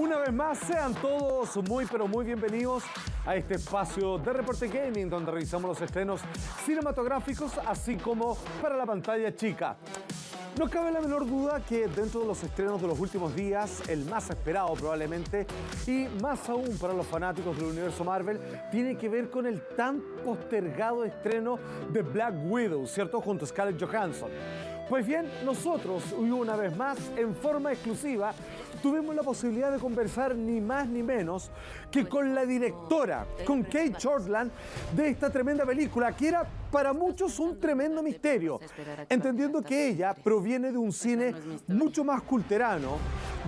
Una vez más, sean todos muy pero muy bienvenidos a este espacio de Reporte Gaming, donde revisamos los estrenos cinematográficos, así como para la pantalla chica. No cabe la menor duda que dentro de los estrenos de los últimos días, el más esperado probablemente, y más aún para los fanáticos del universo Marvel, tiene que ver con el tan postergado estreno de Black Widow, ¿cierto? Junto a Scarlett Johansson. Pues bien, nosotros, una vez más, en forma exclusiva, tuvimos la posibilidad de conversar ni más ni menos que con la directora, con Cate Shortland, de esta tremenda película, que era para muchos un tremendo misterio, entendiendo que ella proviene de un cine mucho más culterano,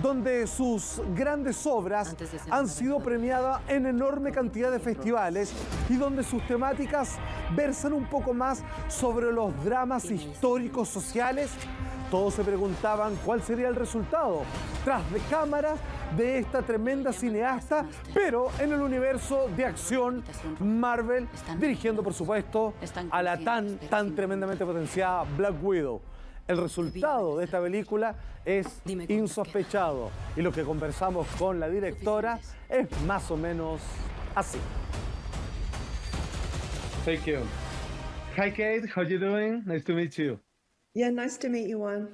donde sus grandes obras han sido premiadas en enorme cantidad de festivales y donde sus temáticas versan un poco más sobre los dramas históricos sociales. Todos se preguntaban cuál sería el resultado tras de cámaras de esta tremenda cineasta, pero en el universo de acción Marvel, dirigiendo por supuesto a la tan tremendamente potenciada Black Widow. El resultado de esta película es insospechado y lo que conversamos con la directora es más o menos así. Thank you. Hi Kate, how you doing? Nice to meet you. Yeah, nice to meet you, Juan.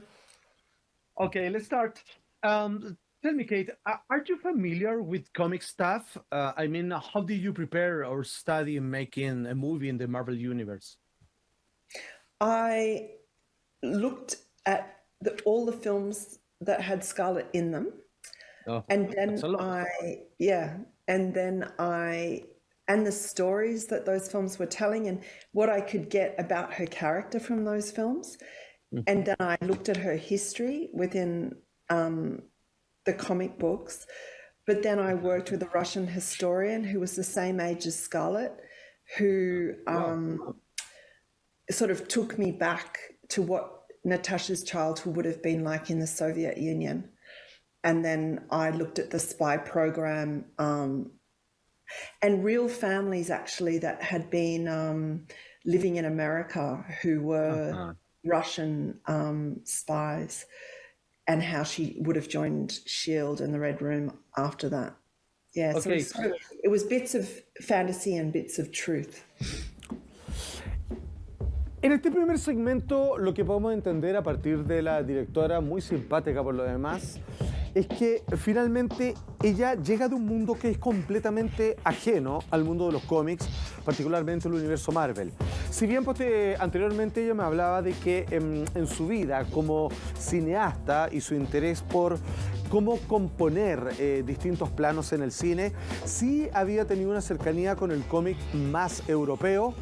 Okay, let's start. Tell me, Kate, are you familiar with comic stuff? I mean, how do you prepare or study making a movie in the Marvel Universe? I looked at all the films that had Scarlet in them, and then and the stories that those films were telling and what I could get about her character from those films. And then I looked at her history within the comic books. But then I worked with a Russian historian who was the same age as Scarlett, who sort of took me back to what Natasha's childhood would have been like in the Soviet Union. And then I looked at the spy program and real families actually that had been living in America who were Russian spies, and how she would have joined S.H.I.E.L.D. and the Red Room after that. Yeah, okay. So it was bits of fantasy and bits of truth. En este primer segmento, lo que podemos entender a partir de la directora, muy simpática por lo demás, es que finalmente ella llega de un mundo que es completamente ajeno al mundo de los cómics, particularmente el universo Marvel. Si bien anteriormente ella me hablaba de que en su vida como cineasta y su interés por cómo componer distintos planos en el cine, sí había tenido una cercanía con el cómic más europeo.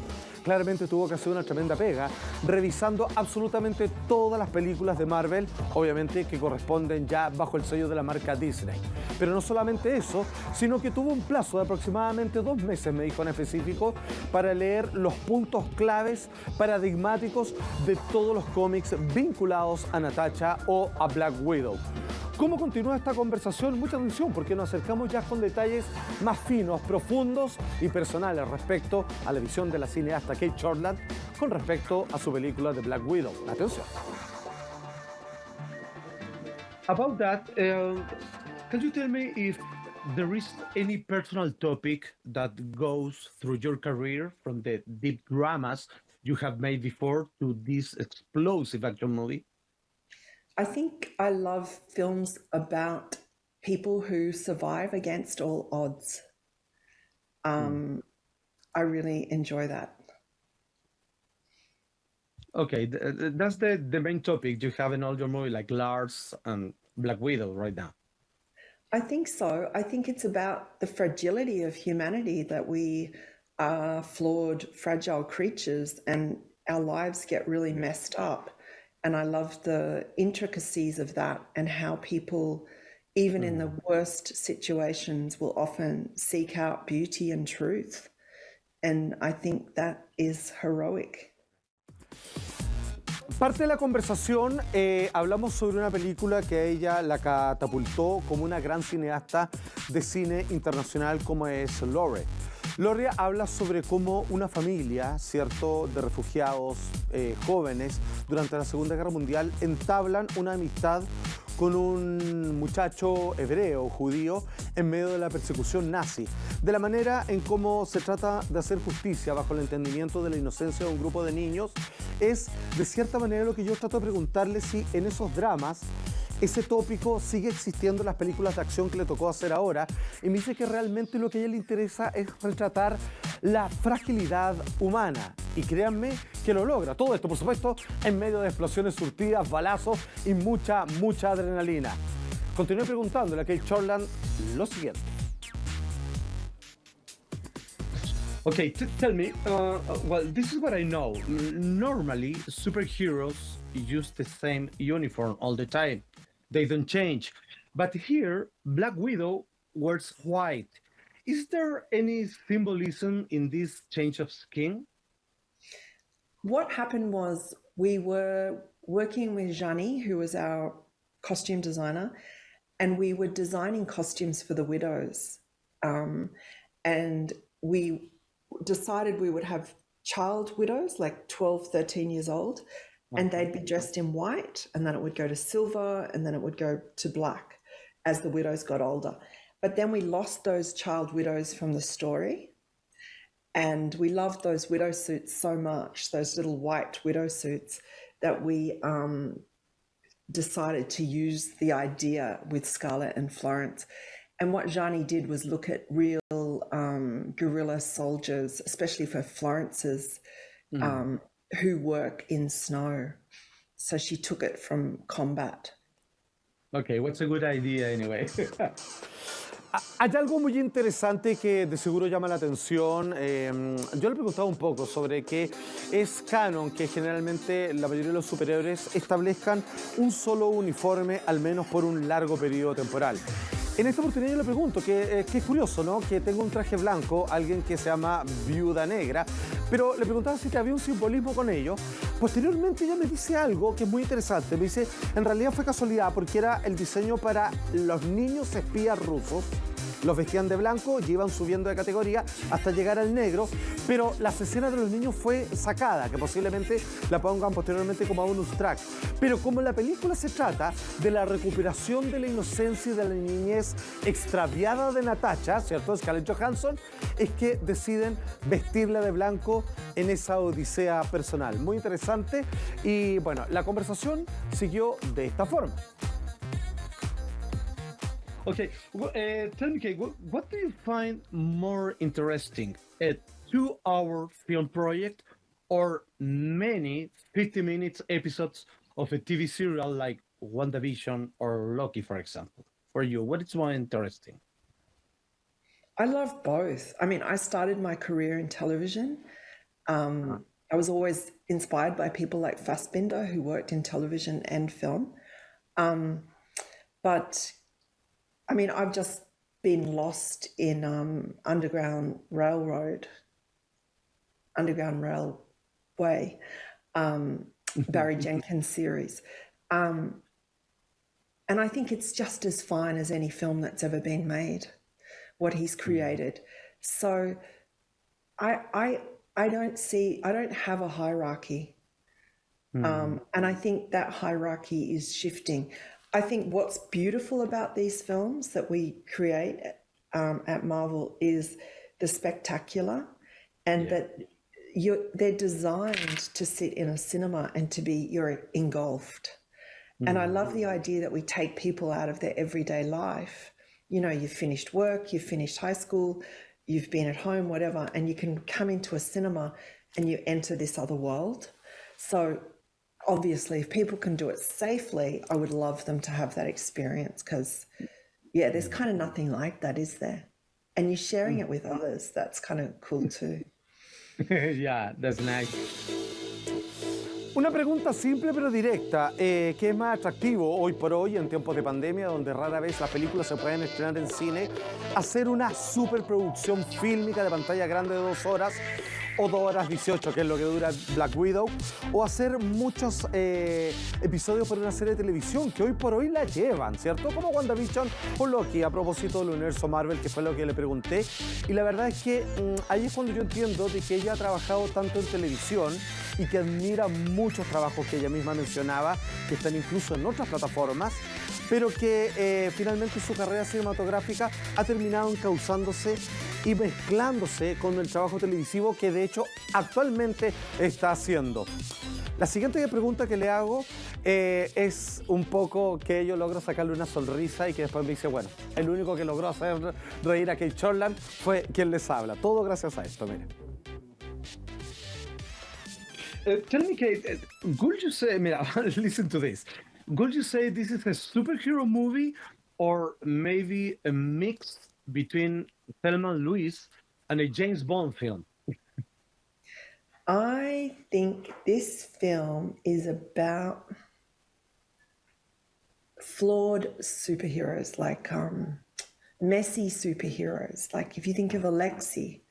Claramente tuvo que hacer una tremenda pega, revisando absolutamente todas las películas de Marvel, obviamente que corresponden ya bajo el sello de la marca Disney. Pero no solamente eso, sino que tuvo un plazo de aproximadamente 2 meses, me dijo en específico, para leer los puntos claves paradigmáticos de todos los cómics vinculados a Natasha o a Black Widow. ¿Cómo continúa esta conversación? Mucha atención, porque nos acercamos ya con detalles más finos, profundos y personales respecto a la visión de la cineasta Cate Shortland con respecto a su película de Black Widow. Atención. About that, can you tell me if there is any personal topic that goes through your career from the deep dramas you have made before to this explosive action movie? I think I love films about people who survive against all odds. I really enjoy that. Okay, that's the main topic you have in all your movies, like Lars and Black Widow right now. I think so. I think it's about the fragility of humanity, that we are flawed, fragile creatures and our lives get really messed up. And I love the intricacies of that and how people, even in the worst situations, will often seek out beauty and truth. And I think that is heroic. Parte de la conversación, hablamos sobre una película que a ella la catapultó como una gran cineasta de cine internacional como es Lore. Lore habla sobre cómo una familia, ¿cierto?, de refugiados jóvenes durante la Segunda Guerra Mundial entablan una amistad con un muchacho hebreo, judío, en medio de la persecución nazi, de la manera en cómo se trata de hacer justicia bajo el entendimiento de la inocencia de un grupo de niños, es de cierta manera lo que yo trato de preguntarle si en esos dramas ese tópico sigue existiendo en las películas de acción que le tocó hacer ahora, y me dice que realmente lo que a ella le interesa es retratar la fragilidad humana. Y créanme que lo logra. Todo esto, por supuesto, en medio de explosiones surtidas, balazos y mucha adrenalina. Continué preguntándole a Cate Shortland lo siguiente. Okay, tell me, well, this is what I know. Normally, superheroes use the same uniform all the time. They don't change. But here, Black Widow wears white. Is there any symbolism in this change of skin? What happened was we were working with Jani, who was our costume designer, and we were designing costumes for the widows. And we decided we would have child widows, like 12, 13 years old, and they'd be dressed in white, and then it would go to silver, and then it would go to black as the widows got older. But then we lost those child widows from the story, and we loved those widow suits so much, those little white widow suits, that we decided to use the idea with Scarlett and Florence. And what Jani did was look at real guerrilla soldiers, especially for Florence's, who work in snow. So she took it from combat. Okay, what's a good idea anyway? Hay algo muy interesante que de seguro llama la atención. Yo le he preguntado un poco sobre que es canon que generalmente la mayoría de los superhéroes establezcan un solo uniforme, al menos por un largo periodo temporal. En esta oportunidad yo le pregunto, que es curioso, ¿no? Que tenga un traje blanco, alguien que se llama Viuda Negra, pero le preguntaba si había un simbolismo con ello. Posteriormente ella me dice algo que es muy interesante. Me dice, en realidad fue casualidad porque era el diseño para los niños espías rusos. Los vestían de blanco y iban subiendo de categoría hasta llegar al negro, pero las escenas de los niños fue sacada, que posiblemente la pongan posteriormente como bonus track. Pero como la película se trata de la recuperación de la inocencia y de la niñez extraviada de Natasha, ¿cierto? Scarlett Johansson, es que deciden vestirla de blanco en esa odisea personal. Muy interesante y bueno, la conversación siguió de esta forma. Okay, tell me, Kate, what do you find more interesting, a 2-hour film project or many 50-minute episodes of a TV serial like WandaVision or Loki, for example? For you, what is more interesting? I love both. I mean, I started my career in television. I was always inspired by people like Fassbinder, who worked in television and film. But I mean, I've just been lost in Underground Railway, Barry Jenkins series. And I think it's just as fine as any film that's ever been made, what he's created. So I don't have a hierarchy. And I think that hierarchy is shifting. I think what's beautiful about these films that we create at Marvel is the spectacular, and that they're designed to sit in a cinema and you're engulfed. And I love the idea that we take people out of their everyday life. You know, you've finished work, you've finished high school, you've been at home, whatever, and you can come into a cinema and you enter this other world. So obviously, if people can do it safely, I would love them to have that experience because, yeah, there's kind of nothing like that, is there? And you're sharing it with others. That's kind of cool too. Yeah, that's nice. Una pregunta simple pero directa. ¿Qué es más atractivo hoy por hoy en tiempos de pandemia donde rara vez las películas se pueden estrenar en cine? ¿Hacer una superproducción fílmica de pantalla grande de 2 horas o 2 horas 18, que es lo que dura Black Widow, o hacer muchos episodios para una serie de televisión que hoy por hoy la llevan, ¿cierto? Como WandaVision o Loki, a propósito del universo Marvel, que fue lo que le pregunté. Y la verdad es que ahí es cuando yo entiendo de que ella ha trabajado tanto en televisión y que admira muchos trabajos que ella misma mencionaba, que están incluso en otras plataformas, pero que finalmente su carrera cinematográfica ha terminado encauzándose y mezclándose con el trabajo televisivo que de hecho actualmente está haciendo. La siguiente pregunta que le hago es un poco que yo logro sacarle una sonrisa y que después me dice, bueno, el único que logró hacer reír a Cate Shortland fue quien les habla. Todo gracias a esto, miren. Tell me, Kate, would you say, mira, listen to this. Would you say this is a superhero movie or maybe a mix between Thelma and Louise and a James Bond film? I think this film is about flawed superheroes, like messy superheroes. Like if you think of Alexei,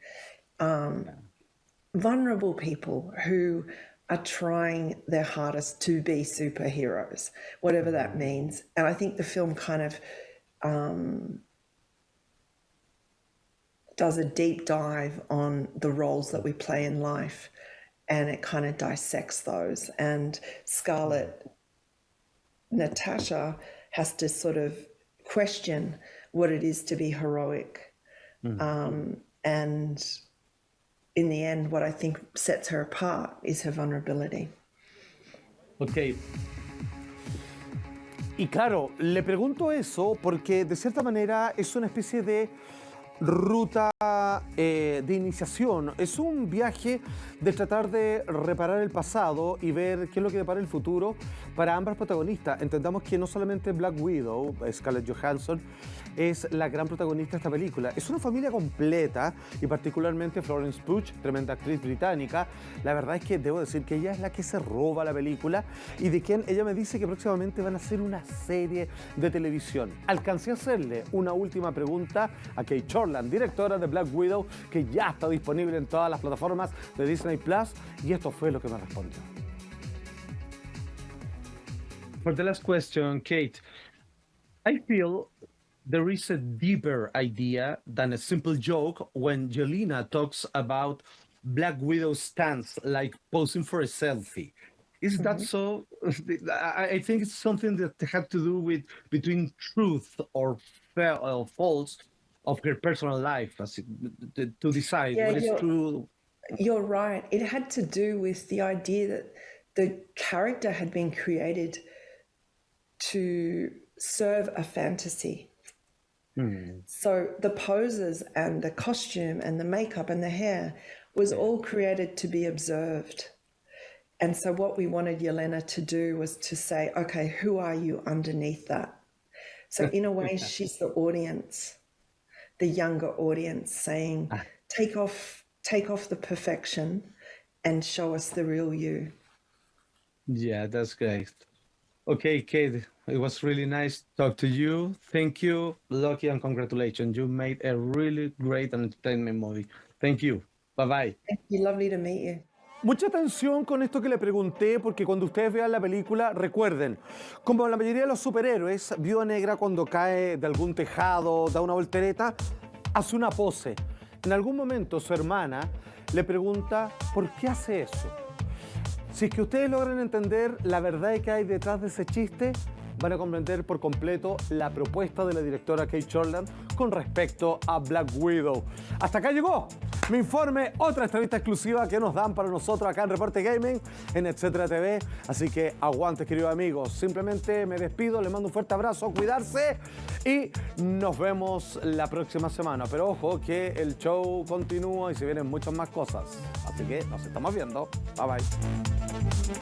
vulnerable people who are trying their hardest to be superheroes, whatever that means. And I think the film kind of does a deep dive on the roles that we play in life, and it kind of dissects those. And Scarlett, Natasha, has to sort of question what it is to be heroic. And in the end, what I think sets her apart is her vulnerability. Okay. Y claro, le pregunto eso porque de cierta manera es una especie de ruta de iniciación. Es un viaje de tratar de reparar el pasado y ver qué es lo que depara el futuro para ambas protagonistas. Entendamos que no solamente Black Widow, Scarlett Johansson, es la gran protagonista de esta película. Es una familia completa y particularmente Florence Pugh, tremenda actriz británica. La verdad es que debo decir que ella es la que se roba la película y de quien ella me dice que próximamente van a hacer una serie de televisión. Alcancé a hacerle una última pregunta a Cate Shortland, directora de Black Widow, que ya está disponible en todas las plataformas de Disney Plus, y esto fue lo que me respondió. For the last question, Kate, I feel there is a deeper idea than a simple joke when Yelena talks about Black Widow's stance, like posing for a selfie. Is that so? I think it's something that had to do with between truth or false of her personal life to decide what is true. You're right. It had to do with the idea that the character had been created to serve a fantasy. So the poses and the costume and the makeup and the hair was all created to be observed. And so what we wanted Yelena to do was to say, okay, who are you underneath that? So in a way, she's the audience, the younger audience, saying, take off the perfection and show us the real you. Yeah, that's great. Okay, Kate, it was really nice to talk to you. Thank you, Lucky, and congratulations. You made a really great and entertainment movie. Thank you. Bye-bye. Thank you. Lovely to meet you. Mucha atención con esto que le pregunté, porque cuando ustedes vean la película, recuerden, como la mayoría de los superhéroes, Viuda Negra cuando cae de algún tejado, da una voltereta, hace una pose. En algún momento su hermana le pregunta, ¿por qué hace eso? Si es que ustedes logran entender la verdad que hay detrás de ese chiste, van a comprender por completo la propuesta de la directora Cate Shortland con respecto a Black Widow. Hasta acá llegó mi informe, otra entrevista exclusiva que nos dan para nosotros acá en Reporte Gaming, en Etcétera TV. Así que aguante, queridos amigos. Simplemente me despido, les mando un fuerte abrazo, cuidarse y nos vemos la próxima semana. Pero ojo que el show continúa y se vienen muchas más cosas. Así que nos estamos viendo. Bye bye.